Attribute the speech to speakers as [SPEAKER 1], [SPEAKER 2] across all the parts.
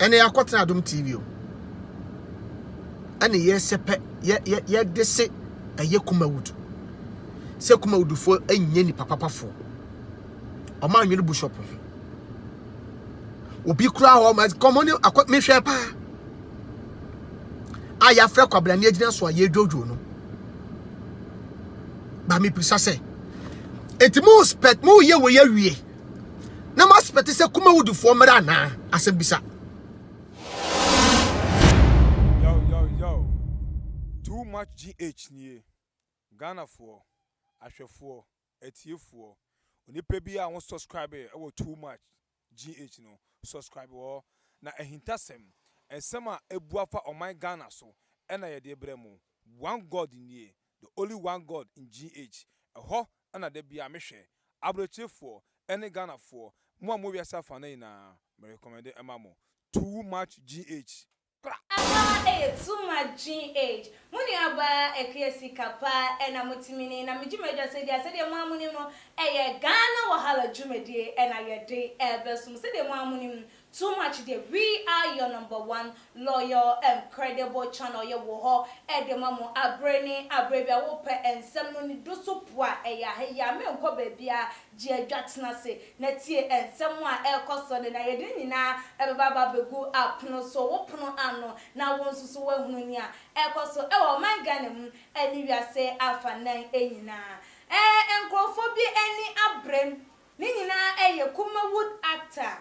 [SPEAKER 1] ene yakotena adom TV o ane yesepe ye dese eye Kumawood se Kumawood fo anye ni papapafo o ma nwere bishop obi kura ho ma komoni me hwe pa aya frɛ kwabla ne agina so aye dwodwo no ba me pisa se enti mo spect mo ye we wie na ma spect se Kumawood fo mra na asem bisa
[SPEAKER 2] yo too much GH nie Ghana for ahwefo etiefo onipa bi a won subscribe e too much GH no subscribe wo na ehintasem esema ebuafa on my Ghana so ena ye de bremu one god nie the only one god in GH eho ana de bia mehwe abrotefo ene Ghana for mo wi asafa na ina me recommend emamo too much GH
[SPEAKER 3] too much GH. Muni aba ekriesi kapa ena mutimini na mijumeja sedi mo amuni no Ghana wahala jumedi ena yede ebesum sedi mo amuni too much de we are your number one loyal and credible channel ye wo ho de mamo abreni abrebia wo pe ensem no ni dosopua ya me nko babia je adwatena se na tie ensem a ekoso de na yede nyina ebeba begu apno so wo pono ano na won susu wa hunu ni a ekoso wo man Ghana mu ani wiase afanan enyina enkrofo bi eni abrem ni nyina Kumawood actor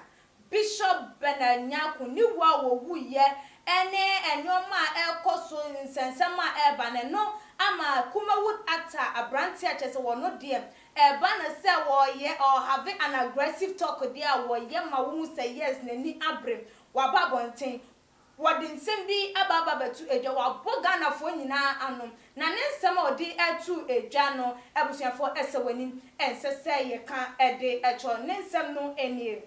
[SPEAKER 3] Bishop Nyarko ni wa wo wuye ene enyoma ekoso nsensema bane no ama Kumawood actor abranti achese wono de bana se wo ye or having an aggressive talk there wo ye ma wo say yes nani abrem wa babonten wodin sembi ababa betu eja wa bogana fo nyina anom na ne nsem odi etu eja no ebusuafo esewani ensese ye kan ede echo ne nsem no enie.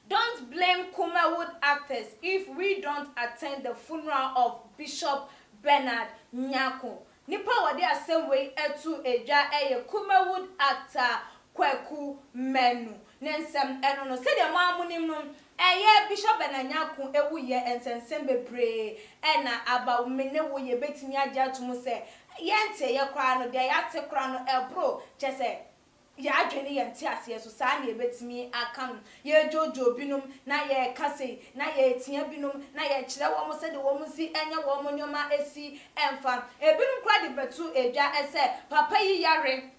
[SPEAKER 3] Don't blame Kumawood actors if we don't attend the funeral of Bishop Nyarko. Nipa wade asem we etu eja Kumawood actor Kwaku Manu. Nensem eno no se de ma amunim no Bishop Nyarko ewu ye ensensem bebre ena aba mene wo ye betimi agya to mu se yente ye kra no de yate kra no ebro chese ya adwene ye nte ase so saa na ebetimi akam ye jojo binum na ye kase na ye tia binum na ye kire wo mo se de wo mo si enye wo mo nyoma esi emfa ebinum kra de betu edwa ese papa yi yare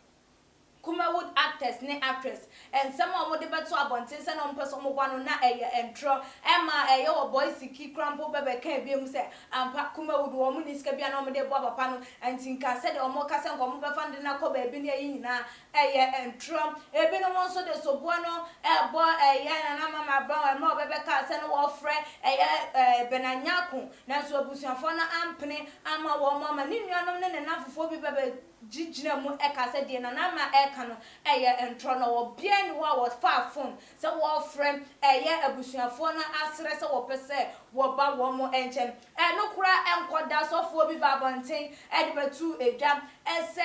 [SPEAKER 3] Kumawood actors ne actress and some of the betu abontin se no mpeso mo gwa no na entro ema wo boy siki crampo bebe kan biem se ampa Kumawood wo mu niska bia na mo de bo papa no antinka se de o mo kase nko mo be fande na ko ba bi ne yi nyina entro ebi no mo so de so bo no bo na mama ba o mo bebe ka se no wo frɛ Nyarko na so abusuafo na ampene ama wo mama ni nuanom ne nafofo bi bebe jijina mu ekase de na ma ekano entro no wo bia ni wo fa phone se wo frem abusuafo na asere se wo pese wo ba wo mo enchem no kura enkoda sofo bi babonten de betu edwa ese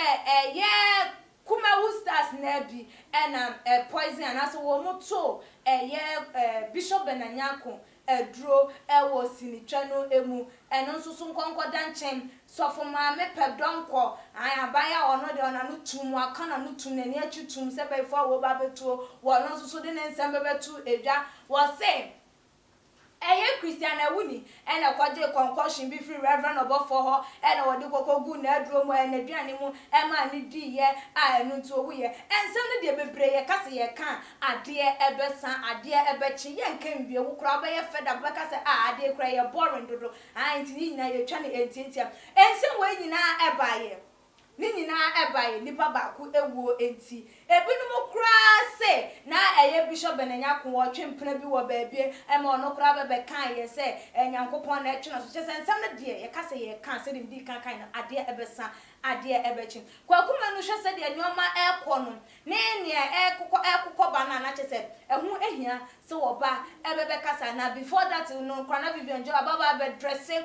[SPEAKER 3] Kumawood stars na bi na poison anaso wo mo to Bishop Nyarko edro wo sinitwa no emu eno nsusu nkonkoda nchem sofo ma me pedonko ayabaya ono de ona no tum aka na no tum nani achitum se befo wo ba betuo wo no nsusu de nsem bebetu edwa wo se Christian awuni ena kwaje concussion bi free reverend obofo ho ena wodi kokogu na aduro mu ena duane mu ema ni di ye enu nto owu ye ensem no de bebre ye kase ye kan ade ebesan ade ebechi ye nkan wie wo kura ba ye feda ba kase ade kura ye boring dodo anti ni na ye twa ne entientia ensem we nyina ebaye ni nyina ebaye nipa ba ku ewuo enti ebinum kura se na Bishop Nyarko wo twempena bi wo baabie ema ono kura bebe kan ye se Nyankopon na etwe no so chese nsam na de ye kase ye kan se de di kan na ade ebesa ade ebechi Kwaku Manu hwe se de nyoma ekono ne ne ekokọ ba na chese ehu ehia se wo ba ebebe kasa na before that no kwana Vivian jo baba be dressing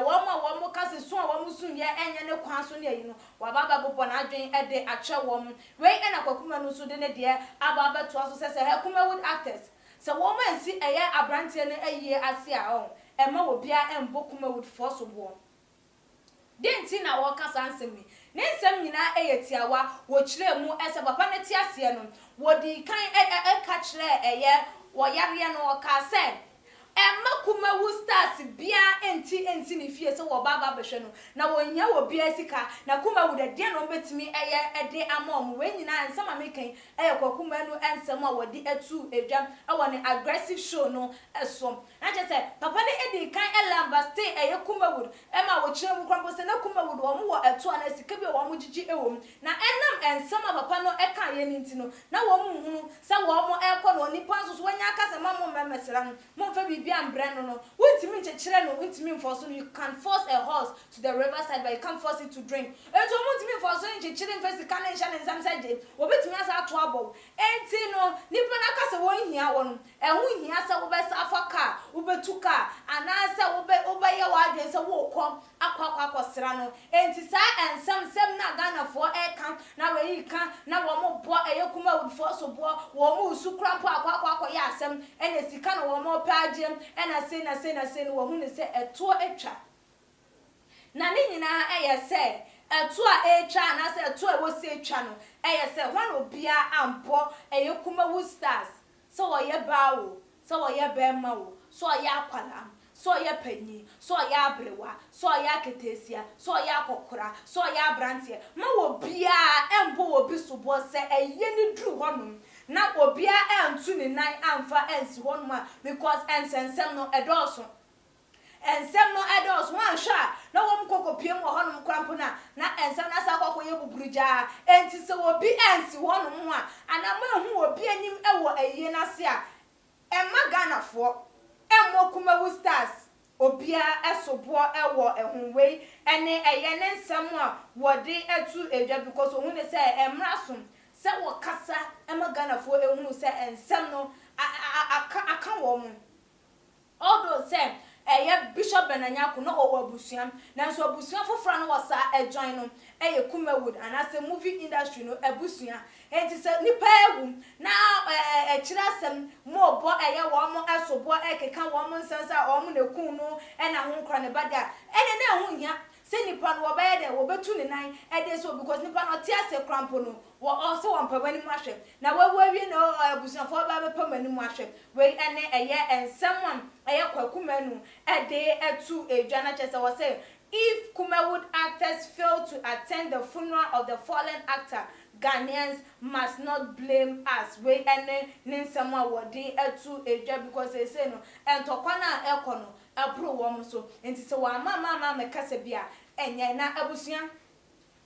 [SPEAKER 3] wo mo kase so wo mo sun ye enye ne kwan so ne yi no wa baba bobo na adwen ede atwe wo mo we ena Kwaku Manu so de ne de aba to aso se Kumawood actors So woman see a branch and a year as your own, and more beer and Kumawood force of war. Didn't see now walk us answer me. Nensem nyina eyetiawa wo kire mu ese papa ne tiasie no wo di kan ka kire eye wo yare no ka se Kumawood stars bia enti ne fie se wo baba behwe no na wo nya wo bia sika na Kumawood de no betimi eye de amom we nyina nsama mekan eye Kwaku Manu ensem a wo di atu edwam e ne aggressive show no esom na je se papa ne edi kan elamba stay eye Kumawood e ma wo kire mu kwambo se na Kumawood wo mo wo etu ana sika bi wo mo gigi ewom na enam ensem a papa no e kan ye ninti no na wo mo hunu se wo mo e ko no nipa so wanya aka se ma mo memesera no mo fa BIame no wintimi chechire no wintimi force no you can force a horse to the riverside but you can't force it to drink ento wintimi force no chechire mfesi kan ensha ne nsam saje obetimi asa ato abo enti no nipa na kase won hia won ehun hia se wo be safa car wo betu car ana se wo be ye wa adwen se wo kom akwa sra no enti sa ensam sem na Ghana for e kan na we yi kan na wo mo bo eye Kumawood force bo wo mo usu krampo akwa ya asem ene sika no wo mo pagem ena say no wo hu ne say eto etwa na ne nyina eye say eto a etwa na say eto a wo say etwa no eye say hwan obia ampo eye Kumawood stars so wo ye bawo so wo ye bema wo so ye akwala so ye panyi so ye abrewa so ye aketesia so ye akokora so ye abrantie ma wo bia empo wo bi so bo say eye ni dru honum na obia entu ni nan amfa ensi honum because ensensem no edoso ensem no edoso wan hwa na wo mkokopiem wo honum kwampo na ensem na sa kokko ye buburuja enti se obi ensi honum a ana ma hu obi anim ewo eye na se a emma Ghana fo emmo Kumawood stars obia esobo ewo ehunwe ene eye ne nsem a wode etu edwa because ohun ne se emrasom se wo kasa emma Ghana fo ehunu se ensem no aka wo mu although say eye Bishop Nyarko no owo abusuam na so abusuam fofora no wasa join no eye Kumawood and as a movie industry no abusuam enti se nipa ewu na kirasem mo bo eye wo mo asobo ekeka wo mo nsansa wo mo nekun no na ho nkra ne bada ene na ho hia se nipa no wo be de wo betu ne nan ede so because nipa no tia se krampo no wo also won pa wani mu ahwe na wawie no abusuam fo ba be pa mani mu ahwe we ene eye ensam eye Kwaku Manu ede etu edwa na chese wo say if Kumawood actors fail to attend the funeral of the fallen actor, Ghanaians must not blame us. We ene ninsama wodi etu edwa because they say no entokwana ekono abro wo so enti se wa mama mekase bia enye na abusuan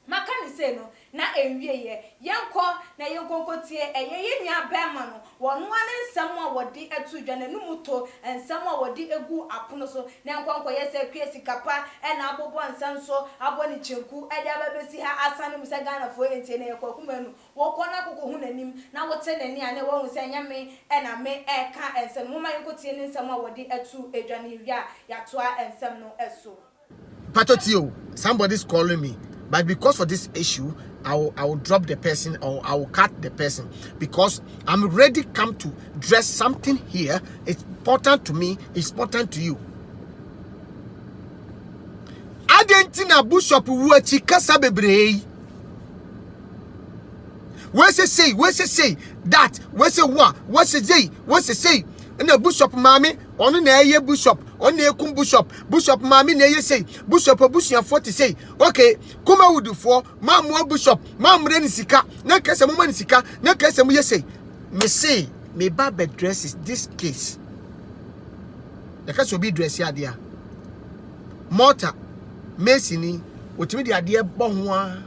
[SPEAKER 3] maka ni say no na enwie ye yenko na yenkonkotie eye yenua bema no wonu ane nsam a wodi etu dwa na numuto nsam a wodi egu apono so na yenkonko ye se kwesi kapa na abobo nsam so aboni chenku ede ababesi ha asane mu se Ghana fo enti na Kwaku Manu wo kona kokko hu nanim na wote nani ane wo hu se nyame na me ka nsam mu ma yenkotie ni nsam a wodi etu edwa na wia ya toa nsam no eso
[SPEAKER 1] Patotio, somebody's calling me. But because for this issue, I will drop the person or I will cut the person because I'm ready come to dress something here. It's important to me. It's important to you. Adentina Bishop Wuachi Kasa Bebre. Where's it say that? Where's it what? What's it say? And the Bishop Mami on the air Bishop. On the kum Bishop Mami ne say Bishop Abusia 40 say okay Kumawood for Mam Bishop Mam Renisika na kasa mo manisika na kasa mo say me say me baba dress is this case the case will be dress here there mortar masoni otimi de ade bo ho a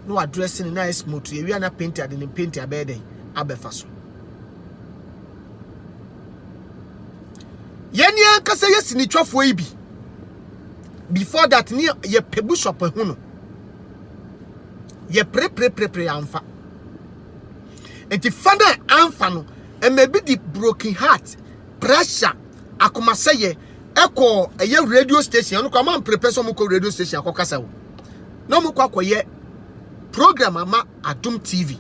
[SPEAKER 1] no addressing na smooth e wi na painter de paint abede abefa so Yeni ankasa yesini twafo yi bi before that ni ye pebu shop hu no ye pre amfa enti fada amfa no e maybe the broken heart pressure akoma seye eko eye radio station no kwa man prepare so mo ko radio station akokasa wo no mo kwa koye program ama Adum TV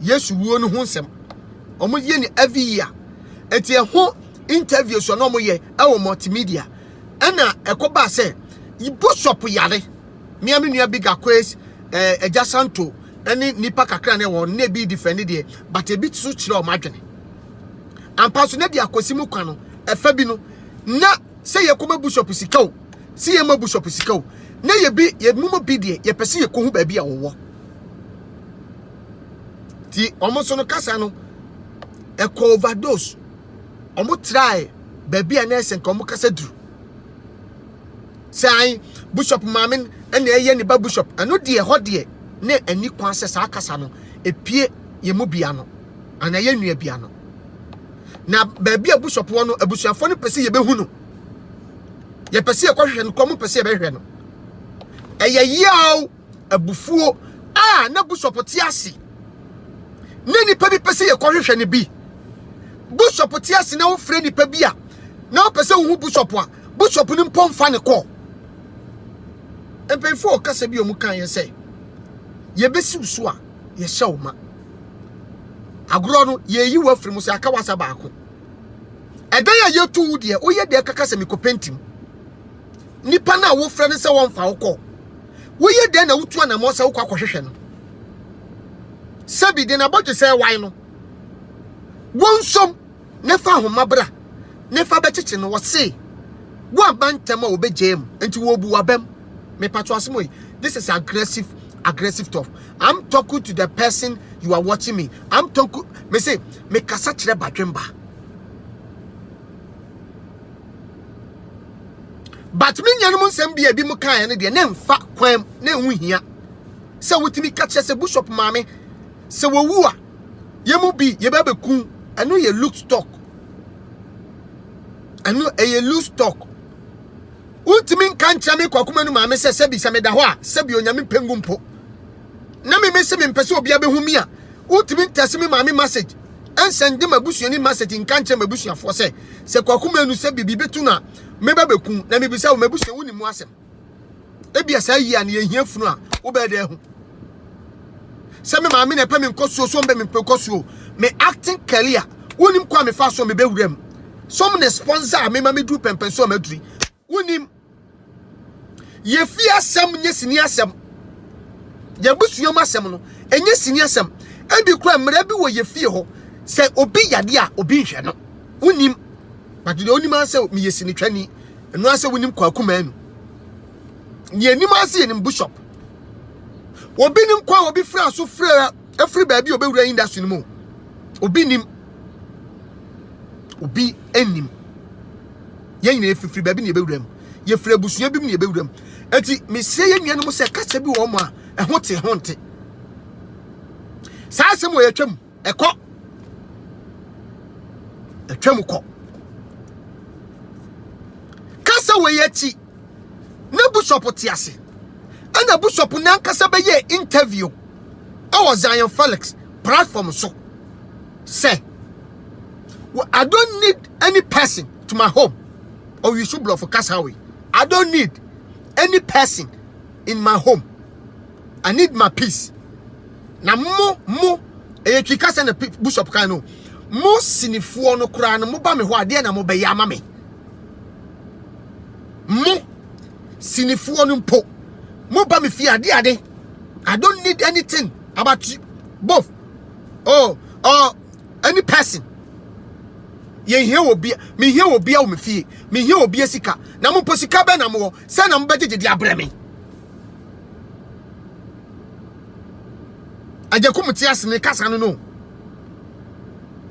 [SPEAKER 1] Yesu wo no hu nsem omo ye ni every year enti ho interview so no mo ye e wo multimedia ana ekoba say bishop yare me nua big quiz eja santo any nipa kakra na won na bi defend de but e bi so kire o madwene ampa so na dia kwasimu kwa no efa bi no na say ye koma bishop sika o si ye ma bishop sika o na ye bi ye mumo bi de ye pese ye kohu ba bi a wo ti omo so no kasa no e overdose omo try ba bi a na esen ko omo kasa duru say bishop mamen ene eye ni ba bishop ano de ho de ne ani kwan se sa kasa no epie ye mu bia no ana ye nua bia no na ba bi a bishop wo no abusuafo no pese ye behu no ye pese ye kohwehwe no komo pese ye behwe no eye yaw abufuo na bishop ti ase ne nipa bi pese ye kohwehwe ne bi bishop ti ase na wo frɛ nipa bi a na wo pese wo hu bishop a bishop ni mpom fa ne ko empefo kasa bi o mu kan ye say ye besi so a ye hyew ma agro no ye yi wa firi mu se aka wasa baako edan ya ye tu de o ye de kaka se mikopentim nipa na wo frɛ ne se won fa wo ko wo ye de na wutu na mo se wo kwa hwehwe no sabi de na bodje se wan no wonsom ne fa homabra ne fa bechichi no wo se wo abantem a obejam enti wo bu wabem me patro asemo. This is aggressive talk. I'm talking to the person you are watching me. I'm talking me say me kasa kire badwemba. But me nyanom nsem bia bi mu kan ne de ne mfa kwam ne hu hia. Se wotimi ka kire se bishop maame se wo wu a ye mu bi ye ba beku eno ye look stock. Eno ye look stock. Ultimin kan chame Kwaku Manu maame se sebi se me da ho a sebi onyame pengu mpo na me se me mpese obi abehu mi a ultimin tese me maame message en send ma busuani message in kan chame busuafo se Kwaku Manu se bibi betu na me ba beku na me bisa wo mabusuan woni mu asem ebia sa yi an ye hia funu a wo be de hu se me maame na pa me nkosuo so mbe me nkosuo me acting career wonim kwa me fa so me be wuram some ne sponsor me ma me du pempenso maduri wonim ye fi asem nye sini asem ye busuam asem no enye sini asem ebi kura mra bi wo ye fi ho se obi yade a obi hwe no wonim but de onim ase me ye sini twani eno ase wonim Kwaku Manu ye nim ase ye nim bishop obi nim kwa obi fra so fra every baby obi wura industry no mo obi nim obi enim ye nyina efifiri baby ne ebewuram ye fra busua bi ne ebewuram enti me se ye nuanom se kasa bi wo mo a ehonte honte sa asem wo ye twam ekọ etwam kọ kasa wo ye chi na bishop ti ase ana bishop na kasa be ye interview our Zion Felix platform so say I don't need any person to my home. Or you should blow for Kasawi. I don't need any person in my home. I need my peace. Na mo kikasa na bishop kano. Mo sinifuo no kura na mo ba me ho ade na mo be ya me. Mo sinifuo no mpo. Mo ba me fi ade. I don't need anything about you both. Or any person. Ye here will be me here will be a me fie me here will be a sika na mo posika be na mo se na mo beje de abreme ajekum ti ase ne kasa no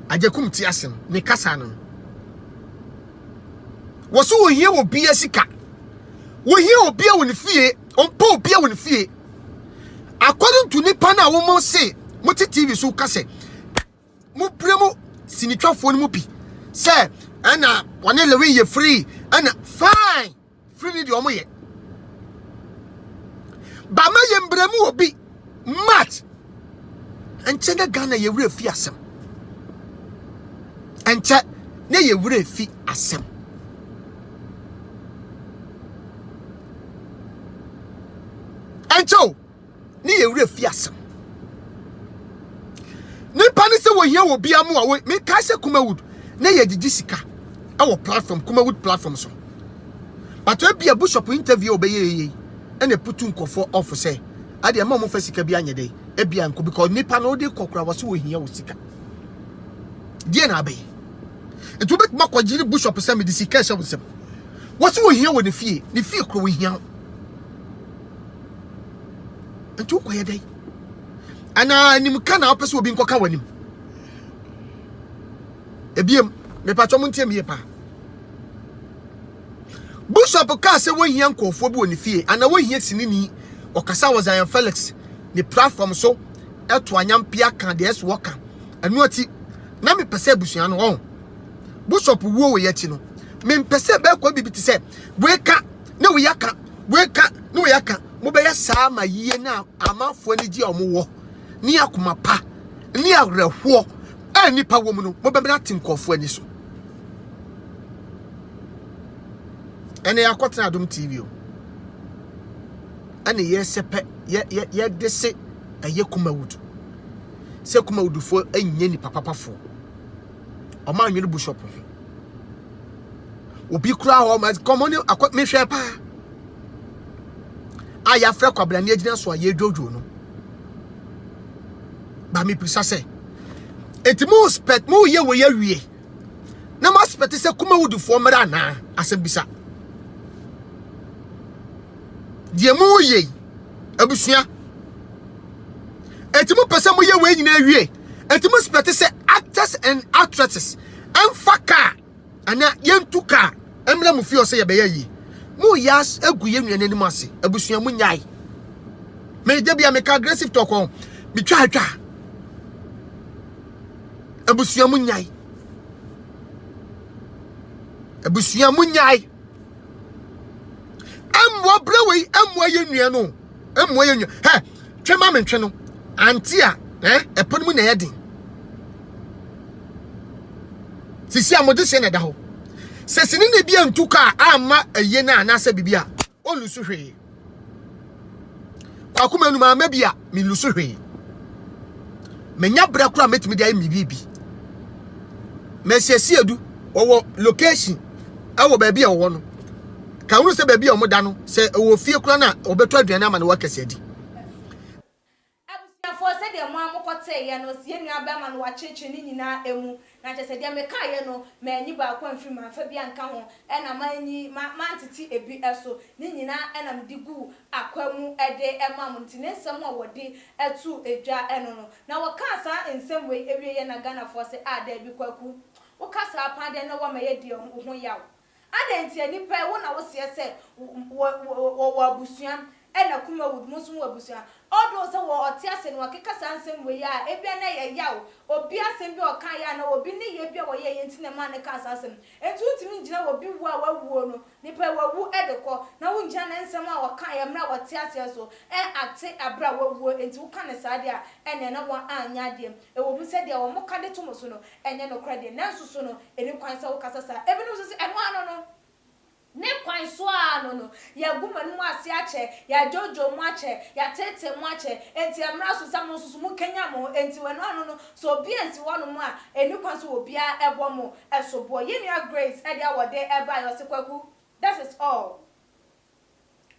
[SPEAKER 1] ajekum ti ase ne kasa no wo so wo here will be a sika wo here will be a woni fie on po be a woni fie according to nipa na wo mo say mo ti TV so kase mo bremo sinitwafo no mo bi say ana one lewe ye free ana fine free ni de omo ye ba ma ye mbremu obi mat enche na Ghana ye wura fi asem enche na ye wura fi asem enche ni ye wura fi asem ni pani se wo hia wo BIame wo me ka se Kumawood na ye gigi sika our platform Kumawood platform so but we be a bishop interview obeye and a put nkofo off say ade ma mo fa sika bi anye dey e bia nko because nipa no dey kokora wo so wo hia wo sika die na abey etu bet makogiri bishop say me di sika sha wo sem wo so wo hia wo ne fie kro wo hia etu ko ye dey ana nim ka na opese obi nkoka wanim ebiem me patcho mo ntie me pa bishop ka se wo hia nkofo bi oni fie ana wo hia sinini okasa was Zion Felix the platform so eto anyampia kan de eso woka anu ati na me pese abusua no ho bishop wo ye chi no me pese be kwa bibiti se weka na wo yaka weka na wo yaka mo be ya saa ma yie na amafo ani gi omo ni akoma pa ni awerehwo ani pa wo mu no mo be na tinkofo ani so ene yakotena Adom TV o ane yesepe ye dese aye Kumawood se Kumawood fo anye ni papapafo o ma anwene bishop ho obi kura ho ma komoni me hwe pa aya fra kwabra ne agina so aye dwodwo no ba me pisa se etimu spet mu ye wo ye wie na ma spet se Kumawood fo mra na asebisa die mu ye abusua etimu pese mu ye we nyina wie etimu spete se actors and actresses emfaka ana yentuka emra mu fi o se ye be yi mu yas egu ye nua nanim ase abusua mu nyai me je bia me ka aggressive talk on bi twa abusua mu nyai amwa brewe amwa yenua no amwa yenua he twema mentwe no anti a epon mu na yedin sisi amode se na da ho sesini na bia ntuka ama aye na anase bibia olusu hwe Kwaku Manu ma bia mi lusu hwe menya bra kura metimi dia mi bibi mesesi edu wo location awo ba bia wo no ka wonu se ba bia omo da no se wo fie kura na obeto aduane ama na wakase adi
[SPEAKER 3] for said the mamma cotte, no, seeing your bama no watch ni nyina emu, na just said, Yamaka, no, man, you ba one free man, Fabian Caron, and a mani, my mantity a bit so, Nina, and I'm digu, aquamu, a day, a mammontine, someone would be a two, a jar, and no. Now, a casa in some way, every year, and a gunner for say, ah, there be Kwaku. O casa upon the no one may dear, who yaw. I didn't see any pair when I was here, said, Wabusian. Ena Kumawood musu wabusia odo se wo otiase no akeka sansem we ya ebia na ye yawo obi asem bi okan ya na obi ne ye bia wo ye yenti na ma ne ka sansem etu utimi ngina obi wu a wawuo no nipa wawu edeko na wo ngina na nsem a okan ya mra otiase so ate abra wawuo enti wo kan saade a ene na wo anya de e wo mu se de wo mo kade to mo so no enye no krade na nsuso no eni kwan sa wo kasa sa ebi no so se eno ano no ne kwan so no ya gumanu ase ache ya jojo mu ache ya tete mu ache enti amra so sam so mu kenya mo enti we no so obi enti wono mu a eni kwan so obi a ebo mo esobo yenua grace e dia wode e ba yo se Kwaku. That is all.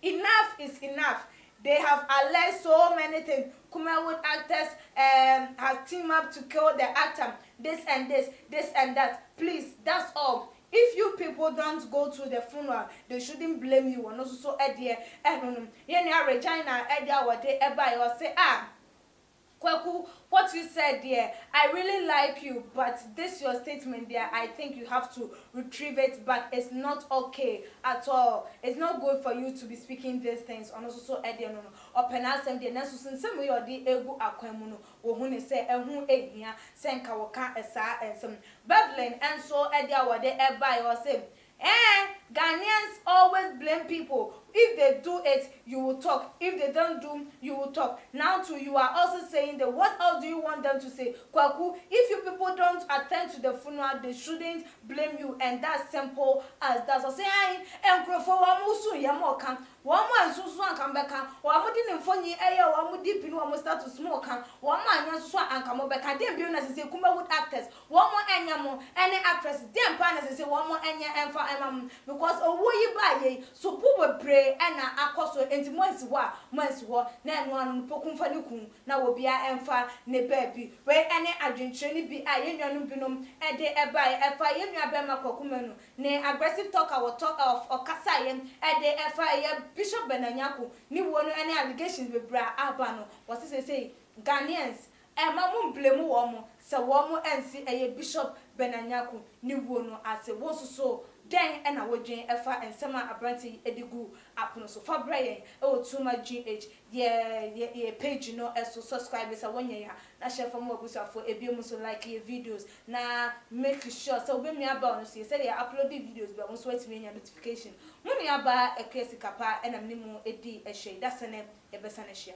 [SPEAKER 3] Enough is enough. They have alleged so many things. Kumawood actors have teamed up to kill the actor. This and that. Please, that's all. If you people don't go to the funeral, they shouldn't blame you. And also, so Eddie, Regina, Eddie, what they ever or say, Kwaku, what you said there, I really like you, but this your statement there, I think you have to retrieve it back. It's not okay at all. It's not good for you to be speaking these things. And also, so Eddie, no, open us and the next some way or the ego aquamuno, or when say, and who ate here, Senka waka esa and some Bevelin, and so Eddie, what they ever or say. Ghanaians always blame people. If they do it, you will talk. If they don't do, you will talk. Now too, you are also saying that what else do you want them to say? Kwaku, if you people don't attend to the funeral, they shouldn't blame you. And that's simple as that. So say, One more so and come back, or I didn't phone ye, or I deep in one start to smoke, one man so and come back, and then be as say Kumawood actors, one more anyamo, any actress, then partners say one more anya and for because a way by ye, so poor pray and I also into months war, then one pokum fanukum, now will be a emfa, ne baby, where any agent be a union binum, and they by a fire Kwaku Manu, ne aggressive talk I will talk of or Kasayan, and they fire Bishop Nyarko, ni one any allegations with Bra Albano, what is say Ghanaians, and Mamun blame woman, so one and see a Bishop Nyarko, ni one as a was so. Then and I would join Efa and Summer Abranti Edigu upon so for Brian, oh, too much GH, yeah, page, as to subscribers. I want ya, na share for more for a BIame so like your videos. Now make sure so when me about you say they upload the videos, but also wait me notification. When me about a case kapa and a minimum a shade, that's a name, a best share.